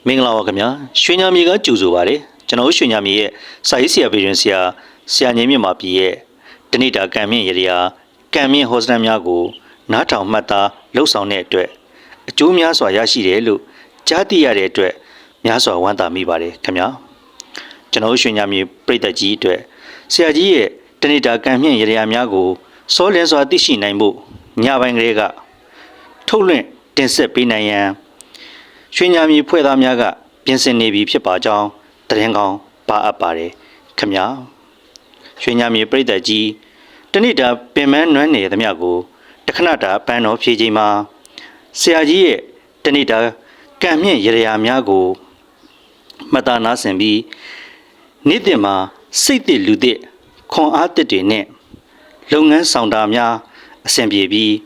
မင်္ဂလာပါခင်ဗျာရွှေညမြေကကြိုဆိုပါရစေကျွန်တော်ရွှေညမြေရဲ့စာရေးဆရာပြည်တွင်ဆရာငင်းမြင့်မာပြည်ရဲ့တဏိတာကံမြင့်ရရာကံမြင့်ဟောစတန်များကိုနားထောင်မှတ်သားလှုပ်ဆောင်တဲ့အတွက်အကျိုးများစွာရရှိတယ်လို့ကြားသိရတဲ့အတွက်များစွာဝမ်းသာမိပါတယ်ခင်ဗျာကျွန်တော်ရွှေညမြေပြည်သက်ကြီးအတွက်ဆရာကြီးရဲ့တဏိတာကံမြင့်ရရာများကိုစောလင်းစွာသိရှိနိုင်ဖို့ညပိုင်းကလေးကထုတ်လွှင့်တင်ဆက်ပေးနိုင်ရန်ရွှေညမြေဖွဲ့သားများကပြင်ဆင်နေပြီဖြစ်ပါကြောင်းတရင်ကောင်းပါအပ်ပါတယ်ခင်ဗျာရွှေညမြေပြည်သက်ကြီးတဏိတာပင်မနွမ်းနေသမျှကိုတခဏတာပန်းတော်ဖြည့်ချိန်မှာဆရာကြီးရဲ့တဏိတာကံမြင့်ရရာများကိုမှတ်သားနားဆင်ပြီးနေ့တင်မှာစိတ်သစ်လူသစ်ခွန်အားသစ်တွေနဲ့လုပ်ငန်းဆောင်တာများအဆင်ပြေပြီး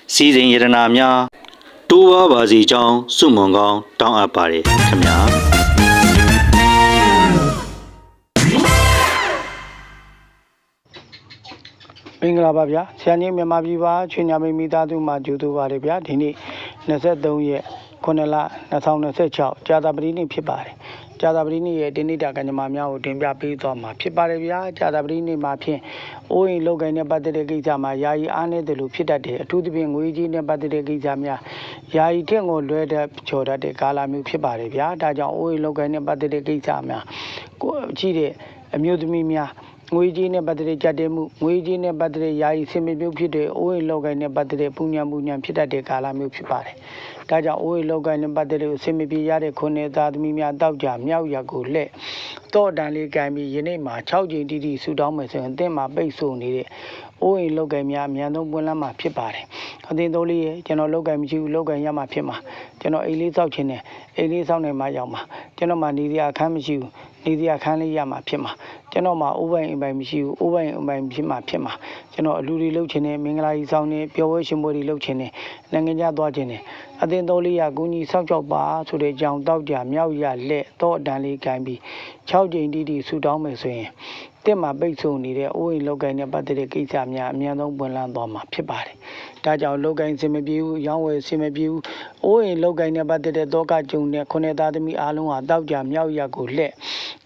စီစဉ်ရတနာများတိုးပွားပါစီကြောင်းစုမွန်ကောင်းတောင်းအပ်ပါတယ်ခင်ဗျာမင်္ဂလာပါဗျာဆရာကြီးမြန်မာပြည်ပါချွေညာမိမိသားစုမှာကြိုဆိုပါတယ်ဗျာဒီနေ့23ရက်9လ2026ကြာသပတေးနေ့ဖြစ်ပါတယ်ကြာသပတေးနေ့ရဲ့ဒီနေ့တာကညမာများကိုတင်ပြပေးသွားမှာဖြစ်ပါတယ်ဗျာကြာသပတေးနေ့မှာဖြင့်အိုးအိမ်လောက်ကိုင်းနဲ့ပတ်သက်တဲ့ကိစ္စမှာယာယီအားနည်းတယ်လို့ဖြစ်တတ်တယ်အထူးသဖြင့်ငွေကြီးနဲ့ပတ်သက်တဲ့ကိစ္စများယာယီထင့်ကိုလွဲတဲ့ချော်တတ်တဲ့ကာလမျိုးဖြစ်ပါတယ်ဗျာဒါကြောင့်အိုးအိမ်လောက်ကိုင်းနဲ့ပတ်သက်တဲ့ကိစ္စများကိုကြည့်တဲ့အမျိုးသမီးများငွေကြီးနဲ့ပတ်သက်တဲ့ကြက်တဲမှုငွေကြီးနဲ့ပတ်သက်တဲ့ယာယီဆင်မြုပ်ဖြစ်တဲ့အိုးအိမ်လောက်ကိုင်းနဲ့ပတ်သက်တဲ့ပူညံဖြစ်တတ်တဲ့ကာလမျိုးဖြစ်ပါတယ်ဒါကြောင့်အိုးအိမ်လောက်ကိုင်းနဲ့ပတ်သက်တဲ့အဆင်မပြေရတဲ့ခုနှစ်သားသမီးများတောက်ကြမြောက်ရကိုလက်တော့တန်လေးကိုင်းပြီးယနေ့မှာ6ကြိမ်တိတိဆူတောင်းမယ်ဆိုရင်အသင်းမှာပိတ်ဆို့နေတဲ့အိုးအိမ်လောက်ကိုင်းများအများဆုံးပွင့်လန်းမှာဖြစ်ပါတယ်အသင်းတော်လေးရဲ့ကျွန်တော်လောက်ကိုင်းမရှိဘူးလောက်ကိုင်းရမှာဖြစ်မှာကျွန်တော်အိမ်လေးစောက်ခြင်းနဲ့အိမ်လေးစောက်နေမှရောက်မှာကျွန်တော်မှနေစရာအခန်းမရှိဘူးနေစရာခန်းလေးရမှာဖြစ်မှာကျွန်တော်မှာအိုးပိုင်အိမ်ပိုင်မရှိဘူးအိုးပိုင်အိမ်ပိုင်ဖြစ်မှာကျွန်တော်အလူတွေလှုပ်ခြင်းနဲ့မင်္ဂလာကြီးဆောင်နေပျော်ပွဲရှင်ပွဲတွေလှုပ်ခြင်းနဲ့နိုင်ငံခြားသွားခြင်းနဲ့အသင်းတော်လေးရကူညီဆောက်ရှောက်ပါဆိုတဲ့ကြောင်တောက်ကြမြောက်ရလက်တော့အတန်လေးကိုင်းပြီး6ကြိမ်တိတိဆူတောင်းမယ်ဆိုရင်တက်မှာပိတ်ဆို့နေတဲ့အိုးအိမ်လောက်ကိုင်းနဲ့ပတ်သက်တဲ့ကိစ္စများအများဆုံးပွင့်လန်းသွားမှာဖြစ်ပါတယ်ဒါကြောင့်လောက်ကိုင်းစင်မပြေဘူးရောင်းဝယ်စင်မပြေဘူးအိုးအိမ်လောက်ကိုင်းနဲ့ပတ်သက်တဲ့တောကကြုံနဲ့ခုနှစ်သားသမီးအားလုံးဟာတောက်ကြမြောက်ရကိုလက်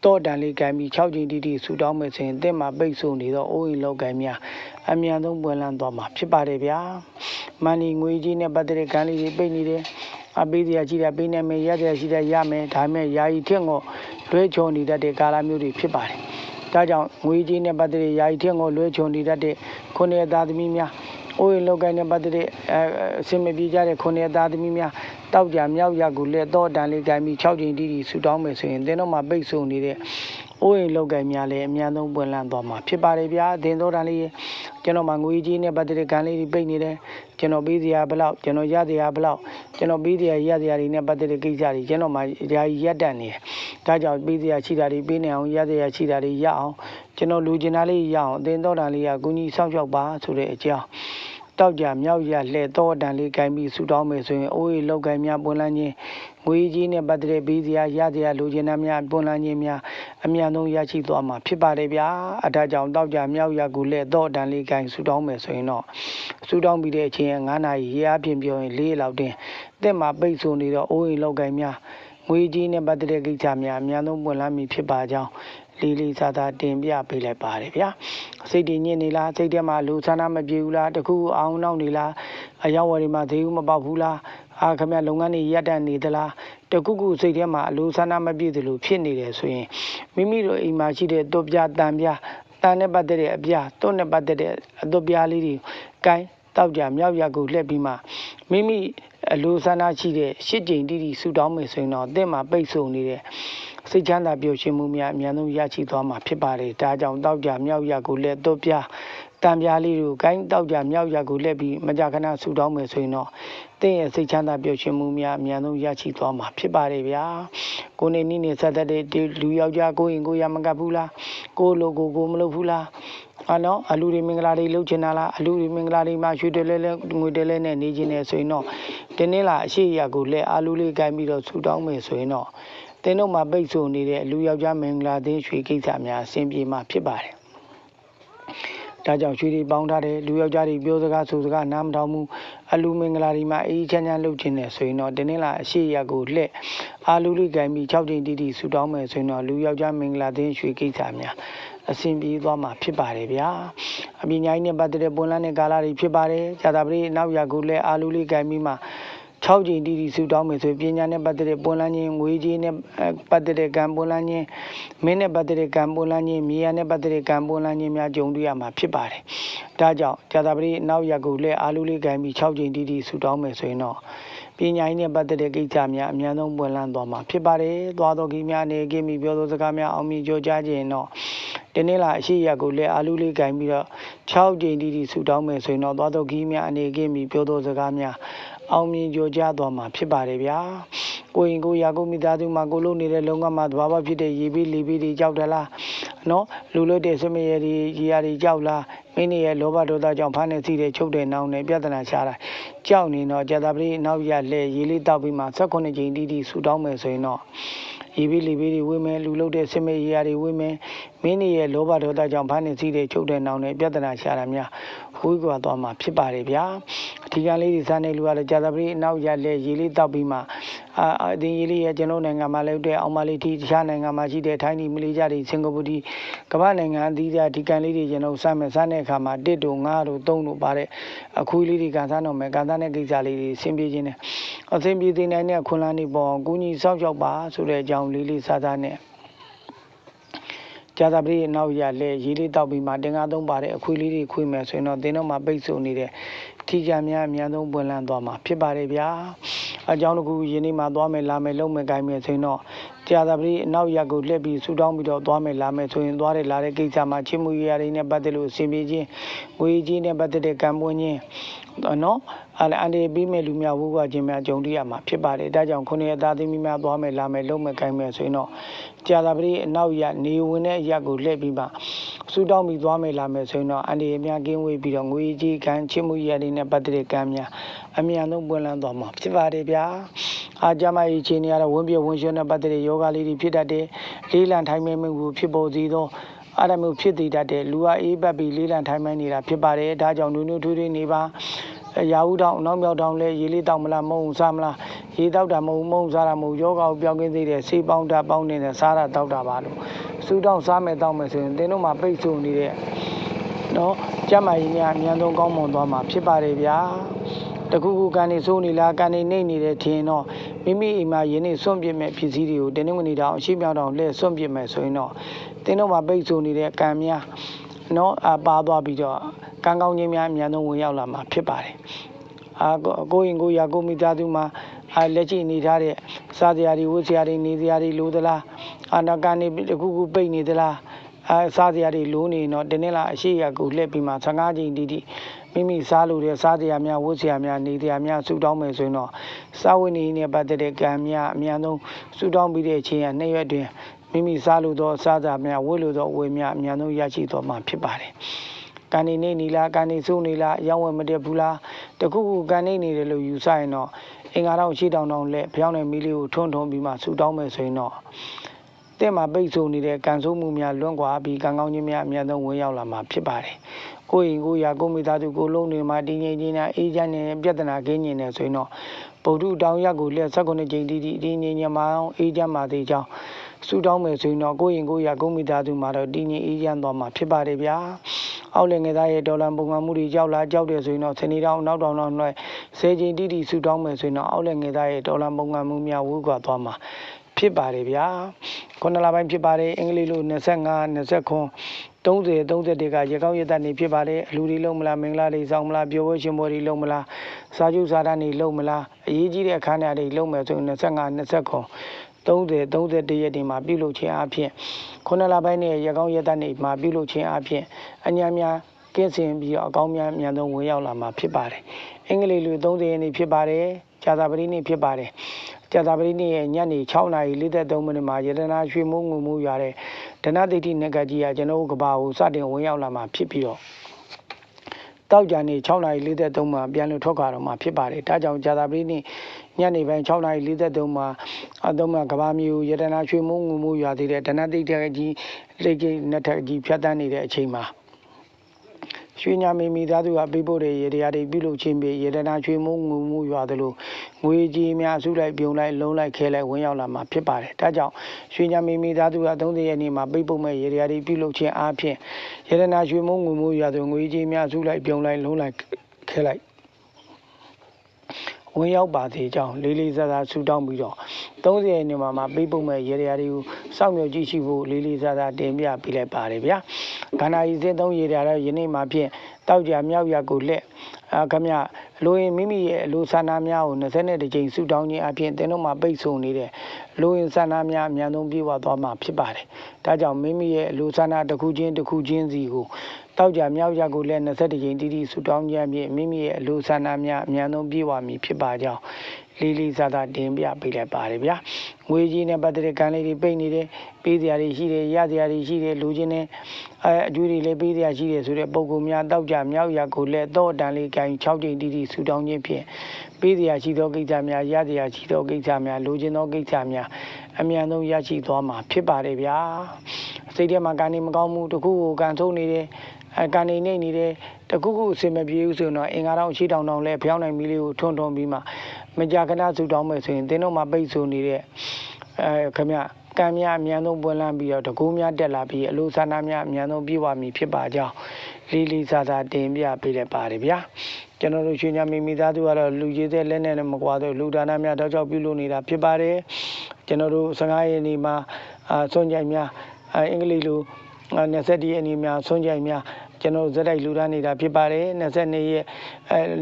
တော့တန်လေးကိုင်းပြီး6ကြိမ်တိတိဆူတောင်းမယ်ဆိုရင်တက်မှာပိတ်ဆို့နေတော့အိုးအိမ်လောက်ကိုင်းများအများဆုံးပွင့်လန်းသွားမှာဖြစ်ပါတယ်ဗျာမန်နီငွေကြီးနဲ့ပတ်သက်တဲ့ကံလေးတွေပိတ်နေတယ်အပေးစရာရှိတာပေးနိုင်မယ်ရစရာရှိတာရမယ်ဒါပေမဲ့ယာယီထင့်ကိုလွှဲချော်နေတတ်တဲ့ကာလမျိုးတွေဖြစ်ပါတယ်ဒါကြောင့်ငွေကြီးနဲ့ပတ်သက်တဲ့ယာယီထင့်ကိုလွှဲချော်နေတတ်တဲ့ခုနှစ်သားသမီးများအိုးအိမ်လောက်ကိုင်းနဲ့ပတ်သက်တဲ့အစင်မပြေကြတဲ့ခုနှစ်သားသမီးများတောက်ကြမြောက်ရကိုလက်တော့တန်လေးကိုင်းပြီး6ကြိမ်တိတိဆူတောင်းမယ်ဆိုရင်သင်တို့မှာပိတ်ဆို့နေတဲ့အိုးအိမ်လောက်ကိုင်းများလည်းအများဆုံးပွင့်လန်းသွားမှာဖြစ်ပါတယ်ဗျာသင်တို့တန်လေးကျွန်တော်မှာငွေကြီးနဲ့ပတ်သက်တဲ့ကံလေးတွေပိတ်နေတယ်ကျွန်တော်ပေးစရာဘလောက်ကျွန်တော်ရစရာဘလောက်ကျွန်တော်ပေးစရာရစရာတွေနဲ့ပတ်သက်တဲ့ကိစ္စတွေကျွန်တော်မှာယာယီရက်တန့်နေတယ်ဒါကြောင့်ပေးစရာရှိတာတွေပေးနေအောင်ရစရာရှိတာတွေရအောင်ကျွန်တော်လူကျင်တာလေးရအောင်အသင်းတော်တန်လေးကကူညီဆောက်ရှောက်ပါဆိုတဲ့အကြောင်းတောက်ကြမြောက်ရလှဲ့တော့တန်လေးကိုင်းပြီးဆူတောင်းမယ်ဆိုရင်အိုးရီလောက်ကိုင်းများပွင့်လန်းခြင်းငွေကြီးနဲ့ပတ်သက်တဲ့ပေးစရာရစရာလူကျင်တာများပွင့်လန်းခြင်းများအများဆုံးရရှိသွားမှာဖြစ်ပါတယ်ဗျာအဒါကြောင့်တောက်ကြမြောက်ရကိုလှဲ့တော့တန်လေးကိုင်းဆူတောင်းမယ်ဆိုရင်တော့ဆူတောင်းပြီးတဲ့အချိန်9နာရီရေအားဖြင့်ပြောရင်4လောက်တင်တက်မှာပိတ်ဆို့နေတော့အိုးရီလောက်ကိုင်းများငွေကြီးနဲ့ပတ်သက်တဲ့ကိစ္စများအများဆုံးပွင့်လန်းပြီဖြစ်ပါကြောင်းလေးစားသာတင်ပြပေးလိုက်ပါတယ်ဗျာစိတ်တည်ညစ်နေလားစိတ်ထဲမှာလူဆန္ဒမပြေဘူးလားတခုအောင်နောက်နေလားအယောက်ဝယ်တွေမှာဈေးဦးမပေါက်ဘူးလားခင်ဗျလုပ်ငန်းတွေရပ်တန့်နေသလားတခုခုစိတ်ထဲမှာလူဆန္ဒမပြေသလိုဖြစ်နေတယ်ဆိုရင်မိမိတို့အိမ်မှာရှိတဲ့တွပြတန်ပြတန်နဲ့ပတ်သက်တဲ့အပြတွန်းနဲ့ပတ်သက်တဲ့အတွပြလေးတွေကိုင်းတောက်ကြမြောက်ရကိုလှည့်ပြီးမှမိမိအလိုဆန္ဒရှိတဲ့8ကြိမ်တိတိဆူတောင်းမယ်ဆိုရင်တော့အသင်းမှာပိတ်ဆို့နေတဲ့စိတ်ချမ်းသာပျော်ရွှင်မှုများအများဆုံးရရှိသွားမှာဖြစ်ပါတယ်ဒါကြောင့်တောက်ကြမြောက်ရကိုလက်တော့ပြတံပြားလေးကိုကိုင်းတောက်ကြမြောက်ရကိုလက်ပြီးမကြခဏဆူတောင်းမယ်ဆိုရင်တော့သင်ရဲ့စိတ်ချမ်းသာပျော်ရွှင်မှုများအများဆုံးရရှိသွားမှာဖြစ်ပါတယ်ဗျာကိုနေနည်းနဲ့ဆက်သက်တဲ့လူယောက်ျားကိုရင်ကိုရမကပ်ဘူးလားကိုလိုကိုမလုပ်ဘူးလားနော်အလူတွေမင်္ဂလာတွေလှုပ်ချင်တာလားအလူတွေမင်္ဂလာတွေမှာရွှေတယ်လဲငွေတယ်လဲနဲ့နေခြင်းနဲ့ဆိုရင်တော့တင်းနေလားအရှိရကိုလက်အာလူလေးကိုင်းပြီးတော့ဆူတောင်းမယ်ဆိုရင်တော့သင်တို့မှာပိတ်ဆို့နေတဲ့လူယောက်ျားမင်္ဂလာသင်းရွှေကိစ္စများအဆင်ပြေမှာဖြစ်ပါတယ် ဒါ ဒါကြောင့်ရွှေတွေပေါင်းထားတယ်လူယောက်ျားတွေပြောစကားဆိုစကားနားမထောင်ဘူးအလူမင်္ဂလာဒီမှာအေးချမ်းချမ်းလုပ်ခြင်းနဲ့ဆိုရင်တော့ဒီနေ့လာအရှိရက်ကိုလှည့်အာလူလေးကင်ပြီး6ချိန်တိတိဆူတောင်းမယ်ဆိုရင်တော့လူယောက်ျားမင်္ဂလာသင်းရွှေကိစ္စများအစဉ်ပြေးသွားမှာဖြစ်ပါတယ်ဗျာအပညာရေးနဲ့ပတ်သက်တဲ့ပွင့်လန်းတဲ့ကာလတွေဖြစ်ပါတယ်ဇာတာပတိနောက်ရက်ကိုလည်းအာလူလေးကင်ပြီးမှ6ချိန်တိတိဆူတောင်းမယ်ဆိုပညာနဲ့ပတ်သက်တဲ့ပွင့်လန်းခြင်းငွေကြေးနဲ့ပတ်သက်တဲ့ကံပွင့်လန်းခြင်းမင်းနဲ့ပတ်သက်တဲ့ကံပွင့်လန်းခြင်းမြေယာနဲ့ပတ်သက်တဲ့ကံပွင့်လန်းခြင်းများကြုံတွေ့ရမှာဖြစ်ပါတယ်ဒါကြောင့်ဇာတာပတိနောက်ရက်ကိုလည်းအာလူလေးကင်ပြီး6ချိန်တိတိဆူတောင်းမယ်ဆိုရင်တော့ပညာရေးနဲ့ပတ်သက်တဲ့ကိစ္စများအများဆုံးပွင့်လန်းသွားမှာဖြစ်ပါတယ်သွားတော်ကြီးများနေကိမိပြောသောစကားများအောင်မြင်ကြောကြားခြင်းတော့ဒီနေ့လာအရှိရက်ကိုလည်းအာလူလေးကင်ပြီးတော့6ချိန်တိတိဆူတောင်းမယ်ဆိုရင်တော့သွားတော်ကြီးများအနေကိမိပြောသောစကားများအောင်မြင်ကြောကြားသွားမှာဖြစ်ပါတယ်ဗျာကိုရင်ကိုရာကိုမိသားစုမှာကိုလို့နေတဲ့လုံကမှာသဘာဝဖြစ်တဲ့ရေပြီးလေပြီးတွေကြောက်တယ်လားနော်လူလို့တဲ့စမရည်တွေရေရာတွေကြောက်လားမင်းရဲ့လောဘဒေါသကြောင့်ဖားနေစီတဲ့ချုပ်တဲ့နောင်နဲ့ပြဿနာရှာတာကြောက်နေတော့ဇာတာပတိနောက်ရလဲရေလေးတောက်ပြီးမှ18ချိန်တိတိဆူတောင်းမယ်ဆိုရင်တော့ရေပြီးလေပြီးတွေဝေးမယ်လူလို့တဲ့စမရည်ရေရာတွေဝေးမယ်မင်းရဲ့လောဘဒေါသကြောင့်ဖားနေစီတဲ့ချုပ်တဲ့နောင်နဲ့ပြဿနာရှာတာများဝေးကွာသွားမှာဖြစ်ပါတယ်ဗျာအထီးကလေးတွေစားနေလူရလဲဇာတာပတိနောက်ရလဲရေလေးတောက်ပြီးမှအတင်းရေလေးရဲ့ကျွန်တော်နိုင်ငံမှာလည်းတဲ့အောင်မလေးတီတခြားနိုင်ငံမှာရှိတဲ့ထိုင်းဒီမလေးရှားတွေစင်ကာပူဒီကမ္ဘာနိုင်ငံအသီးသီးဒီကန်လေးတွေကျွန်တော်စားမယ်စားတဲ့အခါမှာ1တို့5တို့3တို့ပါတဲ့အခုလေးတွေကန်စားတော့မယ်ကန်စားတဲ့ကိစ္စလေးတွေဆင်ပြေခြင်းနဲ့အဆင်ပြေတဲ့နိုင်တဲ့ခွန်လန်းနေပေါ်ကိုကြီးစောက်ရှောက်ပါဆိုတဲ့အကြောင်းလေးစားစားနဲ့ဇာတာပတိနောက်ရလဲရေလေးတောက်ပြီးမှတင်ကားသုံးပါတဲ့အခွေလေးတွေခွေမယ်ဆိုရင်တော့တင်းတော့မှပိတ်ဆို့နေတဲ့ထီကံများအများဆုံးပွင့်လန်းသွားမှာဖြစ်ပါတယ်ဗျာအကြောင်းတစ်ခုယင်းနေ့မှသွားမယ်လာမယ်လုံးမယ်ကိုင်းမယ်ဆိုရင်တော့ဇာတာပတိနောက်ရက်ကိုလှည့်ပြီးဆူတောင်းပြီးတော့သွားမယ်လာမယ်ဆိုရင်သွားတယ်လာတဲ့ကိစ္စမှာချစ်မှုရရနဲ့ပတ်သက်လို့အစဉ်ပြေခြင်းငွေကြီးနဲ့ပတ်သက်တဲ့ကံပွင့်ခြင်းနော်အန်ဒီပြီးမဲ့လူများဝုကခြင်းများကြုံတွေ့ရမှာဖြစ်ပါတယ်ဒါကြောင့်ခုနှစ်အသားသမီးများသွားမယ်လာမယ်လုံးမယ်ကိုင်းမယ်ဆိုရင်တော့ဇာတာပတိအနောက်ရနေဝင်တဲ့အရက်ကိုလှည့်ပြီးမှဆူတောင်းပြီးသွားမယ်လာမယ်ဆိုရင်တော့အန်ဒီအများကင်းဝေးပြီးတော့ငွေကြီးကံချစ်မှုရရနဲ့ပတ်သက်တဲ့ကံများအမြန်ဆုံးပွင့်လန်းသွားမှာဖြစ်ပါတယ်ဗျာအားကြမကြီးချင်းနေရတော့ဝင်းပြဝင်းရွှဲနဲ့ပတ်သက်တဲ့ယောဂလေးတွေဖြစ်တတ်တယ်လေးလံထိုင်မဲမှုကိုဖြစ်ပေါ်စေသောအဲ့ဒါမျိုးဖြစ်တည်တတ်တဲ့လူအားအေးပတ်ပြီးလေးလံထိုင်မဲနေတာဖြစ်ပါတယ်ဒါကြောင့်နူးနူးထွေးထွေးနေပါရာဟုတောင်နောက်မြောက်တောင်လဲရေလေးတောက်မလားမုံစားမလားရေတောက်တာမုံစားတာမုံယောဂကိုပြောင်းကင်းစေတဲ့ဆေးပေါင်းတာပေါင်းနေတဲ့စားတာတောက်တာပါလို့စူတောင်းစားမယ်တောက်မယ်ဆိုရင်တင်းတို့မှာပိတ်ဆို့နေတဲ့နော်ကျမကြီးများအမြန်ဆုံးကောင်းမွန်သွားမှာဖြစ်ပါတယ်ဗျာတခုခုကန်နေစိုးနေလားကန်နေနေနေတယ်ထင်တော့မိမိအိမ်မှာယင်းနေစွန့်ပစ်မဲ့ဖြစ်စည်းတွေကိုတင်းဝင်နေတောင်အရှိမြောက်တောင်လှည့်စွန့်ပစ်မယ်ဆိုရင်တော့တင်းတို့မှာပိတ်ဆို့နေတဲ့ကံများနော်ပါသွားပြီးတော့ကံကောင်းခြင်းများအများဆုံးဝင်ရောက်လာမှာဖြစ်ပါတယ်ကိုရင်ကိုရာကိုမိသားစုမှာလက်ရှိနေထားတဲ့စားစရာတွေဝတ်စရာတွေနေစရာတွေလိုသလားနာကနေတခုခုပိတ်နေသလားစားစရာတွေလိုနေတော့တင်းလာအရှိရကိုလှည့်ပြီးမှ15ချိန်တိတိမိမိစားလို့တဲ့စားစရာများဝတ်စရာများနေစရာများဆူတောင်းမယ်ဆိုရင်တော့စားဝတ်နေနဲ့ပတ်သက်တဲ့ကံများအများဆုံးဆူတောင်းပြီးတဲ့အချိန်က2ရက်တွင်မိမိစားလို့သောစားစရာများဝတ်လို့သောဝယ်များအများဆုံးရရှိသွားမှာဖြစ်ပါတယ်ကန်နေနေလားကန်နေစိုးနေလားရောင်းဝယ်မတက်ဘူးလားတခုခုကန်နေနေတယ်လို့ယူဆရင်တော့အင်္ဂါတော့ရှေ့တောင်တောင်လက်ဖျောင်းတဲ့မီးလေးကိုထွန်းပြီးမှဆူတောင်းမယ်ဆိုရင်တော့တဲ့မှာပိတ်ဆို့နေတဲ့ကံဆိုးမှုများလွန့်ကွာပြီးကံကောင်းခြင်းများအများဆုံးဝင်ရောက်လာမှာဖြစ်ပါတယ်ကိုရင်ကိုရာကိုမိသားစုကိုလုံးနေမှာတည်ငြိမ်ခြင်းနဲ့အေးချမ်းနေတဲ့ပြဿနာကင်းခြင်းနဲ့ဆိုရင်တော့ဗုဒ္ဓတောင်ရက်ကိုလက်18ချိန်တိတိတည်ငြိမ်ခြင်းမအောင်အေးချမ်းပါသေးကြောင်းဆူတောင်းမယ်ဆိုရင်တော့ကိုရင်ကိုရာကိုမိသားစုမှာတော့တည်ငြိမ်အေးချမ်းသွားမှာဖြစ်ပါတယ်ဗျာအောက်လည်းငယ်သားရဲ့ဒေါ်လာပုံမှန်မှုတွေကြောက်တယ်ဆိုရင်တော့စနေတောင်နောက်တောင်တော့10ချိန်တိတိဆူတောင်းမယ်ဆိုရင်တော့အောက်လည်းငယ်သားရဲ့ဒေါ်လာပုံမှန်မှုများဝေးကွာသွားမှာဖြစ်ပါတယ်ဗျာ9လပိုင်းဖြစ်ပါတယ်အင်္ဂလိပ်လို25 29 30 31ကရေကောင်းရတဲ့နေဖြစ်ပါတယ်အလူတွေလုံးမလားမင်္ဂလာတွေဆောင်မလားပျော်ပွဲရှင်ပွဲတွေလုံးမလားစာချုပ်စာတမ်းတွေလုံးမလားအရေးကြီးတဲ့အခမ်းအနားတွေလုံးမယ်ဆိုရင်25 29 30 31ရက်ဒီမှာပြုလုပ်ခြင်းအပြင်9လပိုင်းနဲ့ရေကောင်းရတဲ့နေမှာပြုလုပ်ခြင်းအပြင်အညာများကင်းစင်ပြီးအကောင်းများအများဆုံးဝင်ရောက်လာမှာဖြစ်ပါတယ်အင်္ဂလိပ်လို30ရက်နေဖြစ်ပါတယ်ဇာတာပတိနေ့ဖြစ်ပါတယ်ဇာတာပတိနေ့ရဲ့ညနေ6:43မိနစ်မှာရတနာရွှေမိုးငူမိုးရွာတဲ့ဒနသိတိနဂကြီးကကျွန်တော်ကဘာကိုစတင်ဝင်ရောက်လာမှာဖြစ်ပြီးတော့တောက်ကြနေ6:43မှာပြန်လည်ထွက်ခွာတော့မှာဖြစ်ပါတယ်ဒါကြောင့်ဇာတာပတိနေ့ညနေပိုင်း6:43မှာအသုံးမှာကဘာမျိုးရတနာရွှေမိုးငူမိုးရွာသေးတဲ့ဒနသိတိကြီးလက်ကြီးနတ်ထကြီးဖြတ်တန်းနေတဲ့အချိန်မှာ ရွှေညာမီမိသားစုကပေးပို့တဲ့ရေတရားတွေပြုလုပ်ခြင်းဖြင့်ရေတနာရွှေမုံငူမှုရွာသလိုငွေကြီးများအစုလိုက်ပြုံလိုက်လုံးလိုက်ခဲလိုက်ဝင်ရောက်လာမှာဖြစ်ပါတယ်ဒါကြောင့်ရွှေညာမီမိသားစုက30ရက်နေ့မှာပေးပို့မဲ့ရေတရားတွေပြုလုပ်ခြင်းအားဖြင့်ရေတနာရွှေမုံငူမှုရွာသလိုငွေကြီးများအစုလိုက်ပြုံလိုက်လုံးလိုက်ခဲလိုက်ဝင်ရောက်ပါသေးကြောင်းလေးလေးစားစားဆူတောင်းပြီးတော့30ရက်နေ့မှာပေးပို့မဲ့ရေတရားတွေကိုစောင့်မျှော်ကြည့်ရှိဖို့လေးလေးစားစားတင်ပြပေးလိုက်ပါတယ်ဗျာခန္ဓာဤစစ်သုံးရေတရားယနေ့မှာဖြင့်တောက်ကြမြောက်ရကိုလက်ခမလိုရင်မိမိရဲ့လူဆန္ဒများကို20ကြိမ်ဆူတောင်းခြင်းအပြင်တင်းတို့မှာပိတ်ဆို့နေတဲ့လူရင်ဆန္ဒများအများဆုံးပြေဝသွားမှာဖြစ်ပါတယ်ဒါကြောင့်မိမိရဲ့လူဆန္ဒတစ်ခုချင်းစီကိုတောက်ကြမြောက်ရကိုလက်20ကြိမ်တိတိဆူတောင်းခြင်းဖြင့်မိမိရဲ့လူဆန္ဒများအများဆုံးပြေဝမည်ဖြစ်ပါကြောင်းလေးလေးစားစားတင်ပြပေးလိုက်ပါတယ်ဗျာငွေကြီးနဲ့ပတ်သက်တဲ့ကံလေးတွေပိတ်နေတယ်ပေးစရာတွေရှိတယ်ရစရာတွေရှိတယ်လူချင်းနဲ့အကျွေးတွေလည်းပေးစရာရှိတယ်ဆိုတဲ့ပုံကူများတောက်ကြမြောက်ရကိုလက်တော့တန်လေးကိုင်6ကြိမ်တိတိဆူတောင်းခြင်းဖြင့်ပေးစရာရှိသောကိစ္စများရစရာရှိသောကိစ္စများလူချင်းသောကိစ္စများအမြန်ဆုံးရရှိသွားမှာဖြစ်ပါတယ်ဗျာစိတ်ထဲမှာကံနေမကောင်းမှုတခုကိုကံဆုံးနေတယ်ကနေနေတယ်တခုခုအစင်မပြေဘူးဆိုတော့အင်္ဂါတော်ရှိတောင်လဲဖျောင်းနိုင်မီလေးကိုထွန်းပြီးမှမကြာခဏဆူတောင်းမယ်ဆိုရင်တင်းတို့မှာပိတ်ဆို့နေတဲ့ခမကံများအမြန်ဆုံးပွင့်လန်းပြီးတော့တကူများတက်လာပြီးအလိုဆန္ဒများအမြန်ဆုံးပြည့်ဝမည်ဖြစ်ပါကြောင်းလေးလေးစားစားတင်ပြပေးလိုက်ပါတယ်ဗျာကျွန်တော်တို့ရွှေညာမီမိသားစုကတော့လူကြီးတဲ့လက်နဲ့မကွာတော့လူဒါနများတောက်ချောက်ပြုလုပ်နေတာဖြစ်ပါတယ်ကျွန်တော်တို့15ရက်နေ့မှာစွန့်ကြိုင်များအင်္ဂလိပ်လို20ရက်နေ့များစွန့်ကြိုင်များကျွန်တော်ဇက်တိုက်လူဒန်းနေတာဖြစ်ပါတယ်22ရက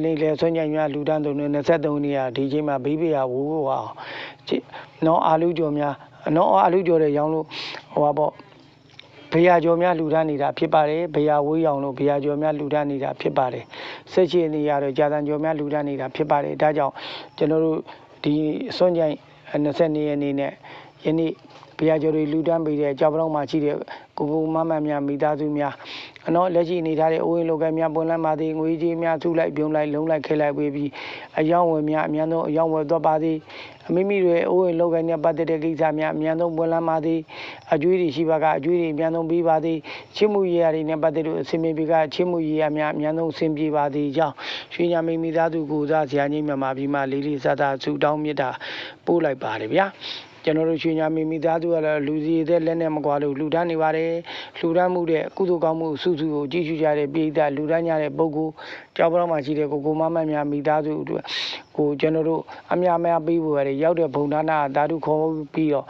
်နေ့လေဆွမ်းကြိုင်များလူဒန်းတုံနဲ့23နေ့ကဒီချိန်မှာဘေးဘေးဝူဝါနော်အာလူကျော်များနော်အာလူကျော်တဲ့ရောင်းလို့ဟိုပါပေါ့ဘေးရကျော်များလူဒန်းနေတာဖြစ်ပါတယ်ဘေးရဝေးရောင်လို့ဘေးရကျော်များလူဒန်းနေတာဖြစ်ပါတယ်18နေ့ရတော့ကြာတန်ကျော်များလူဒန်းနေတာဖြစ်ပါတယ်ဒါကြောင့်ကျွန်တော်တို့ဒီဆွမ်းကြိုင်22ရက်နေ့နဲ့ယနေ့ဘုရားကျော်တွေလူတန်းပေးတဲ့ကြောက်ပလောင်မှာရှိတဲ့ကိုမမများမိသားစုများလက်ရှိနေထားတဲ့အိုးရင်လောကများပွင့်လန်းပါသည်ငွေကြီးများစုလိုက်ပြုံလိုက်လုံးလိုက်ခဲလိုက်ပေးပြီးအယောင်းဝယ်များအများဆုံးအယောင်းဝယ်သွားပါသည်မိမိတွေအိုးရင်လောကနဲ့ပတ်သက်တဲ့ကိစ္စများအများဆုံးပွင့်လန်းပါသည်အကျွေးတွေရှိပါကအကျွေးတွေအများဆုံးပြီးပါသည်ချစ်မှုရည်ရည်နဲ့ပတ်သက်လို့အစင်ပြေကချစ်မှုရည်ရည်များအများဆုံးဆင်ပြေပါသည်ကြောင့်ရွှေညာမိသားစုကိုစားဆရာကြီးမြန်မာပြည်မှာလေးလေးစားစားဆူတောင်းမြတ်တာပို့လိုက်ပါတယ်ဗျာကျွန်တော်တို့ရွှေညာမိသားစုကတော့လူစီတဲ့လက်နဲ့မကွာလို့လူတန်းနေပါတယ်လူတန်းမှုတဲ့ကုသိုလ်ကောင်းမှုစုစုကိုကြည့်ရှုကြတဲ့ပြည်သက်လူတန်းကြတဲ့ပုဂ္ဂိုလ်ကြောက်ပတော့မှရှိတဲ့ကိုမမများမိသားစုအတွက်ကိုကျွန်တော်တို့အများပေးဖို့ရတယ်ရောက်တဲ့ဘုံဒါနဓာတုခေါ်ပြီးတော့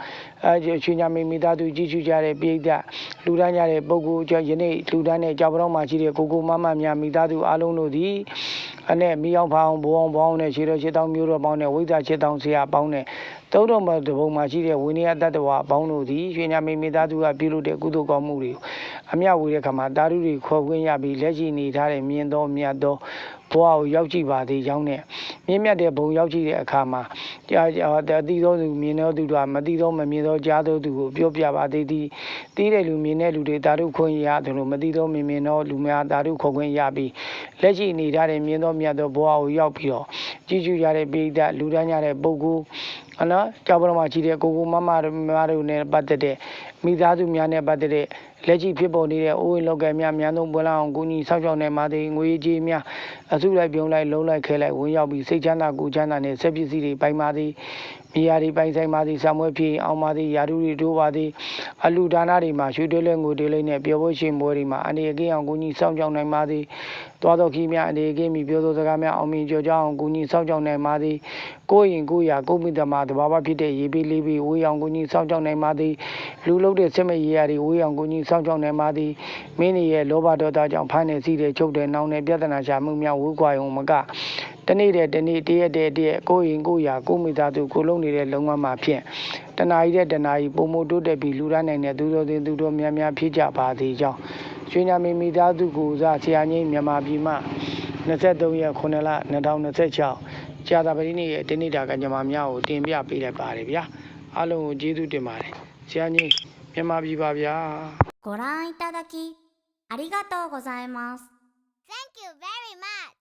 ရွှေညာမိသားစုကြည့်ရှုကြတဲ့ပြည်သက်လူတန်းကြတဲ့ပုဂ္ဂိုလ်ယနေ့လူတန်းနဲ့ကြောက်ပတော့မှရှိတဲ့ကိုမမများမိသားစုအားလုံးတို့သည်နဲ့မိအောင်ဖောင်းဘုံပေါင်းနဲ့ခြေတော်ခြေတောင်းမျိုးတော်ပေါင်းနဲ့ဝိဇ္ဇာခြေတောင်းဆရာပေါင်းနဲ့တောတော်မှာတဘုံမှာရှိတဲ့ဝိနည်းတတ္တဝါပေါင်းတို့သည်ရွှေညာမိသားစုကပြုလုပ်တဲ့ကုသိုလ်ကောင်းမှုတွေအမြဝေတဲ့ခါမှာတာရုတွေခေါ်ခွင့်ရပြီးလက်ရှိနေထားတဲ့မြင်တော်မြတ်သောဘဝကိုရောက်ကြည့်ပါသေးကြောင်းနဲ့မြင့်မြတ်တဲ့ဘုံရောက်ကြည့်တဲ့အခါမှာအတိသောသူမြင်သောသူတို့မတိသောမမြင်သောကြားသောသူကိုပြောပြပါသေးသည်တီးတဲ့လူမြင်တဲ့လူတွေတာရုခွင့်ရတယ်လို့မတိသောမြင်သောလူများတာရုခေါ်ခွင့်ရပြီးလက်ရှိနေထားတဲ့မြင်သောမြတ်သောဘဝကိုရောက်ပြီးတော့ကြည့်ရှုရတဲ့ပိဋကလူတန်းကြတဲ့ပုဂ္ဂိုလ်ကြောက်ပတော့မှရှိတဲ့ကိုမမတို့နဲ့ပတ်သက်တဲ့မိသားစုများနဲ့ပတ်သက်တဲ့လက်ရှိဖြစ်ပေါ်နေတဲ့အိုးဝင်လောကများများသုံးပွင့်လာအောင်ကိုကြီးဆောက်ရှောက်နေမှာတဲ့ငွေကြီးများအစုလိုက်ပြုံလိုက်လုံးလိုက်ခဲလိုက်ဝင်ရောက်ပြီးစိတ်ချမ်းသာကိုချမ်းသာနဲ့ဆက်ပစ္စည်းတွေပိုင်ပါသည်မိယာတွေပိုင်ဆိုင်ပါသည်စာမွေးဖြစ်အောင်ပါသည်ယာတုတွေတိုးပါသည်အလူဒါနတွေမှာရွှေတွဲလဲငွေတွဲလဲနဲ့ပြောဖို့ရှင်ပွဲတွေမှာအနေအကင်းအောင်ကိုကြီးစောင့်ကြောက်နိုင်ပါသည်သွားတော်ခီးများအနေအကင်းမိပြောသောစကားများအောင်မြင်ကြောကြောင်းကိုကြီးစောင့်ကြောက်နိုင်ပါသည်ကိုရင်ကိုရာကိုမိတ္တမတဘာဝဖြစ်တဲ့ရေပေးလေးပေးဝေးအောင်ကိုကြီးစောင့်ကြောက်နိုင်ပါသည်လူလုံးတဲ့စစ်မရေရာတွေဝေးအောင်ကိုကြီးစောင့်ကြောက်နိုင်ပါသည်မင်းရဲ့လောဘဒေါသကြောင့်ဖမ်းနေစီးတဲ့ချုပ်တဲ့နှောင်းတဲ့ပြဿနာရှာမှုများဝေးကွာရုံမကတနေ့တနေ့တရက်ကိုရင်ကိုရာကိုမိသားစုကိုလုံးနေတဲ့လုံမမှာဖြင့်တဏှာကြီးတဲ့တဏှာကြီးပုံမတိုးတက်ပြီးလူရနိုင်တဲ့သူတော်များဖြစ်ကြပါသေးကြောင်းရွှေညာမိသားစုကိုစားဆရာကြီးမြန်မာပြည်မှာ23ရက်9လ2026ကြာသပတေးနေ့ရဲ့တနေ့တာကညမများကိုတင်ပြပေးလိုက်ပါတယ်ဗျာအားလုံးကိုကျေးဇူးတင်ပါတယ်ဆရာကြီးမြန်မာပြည်ပါဗျာご覧いただきありがとうございます。Thank you very much.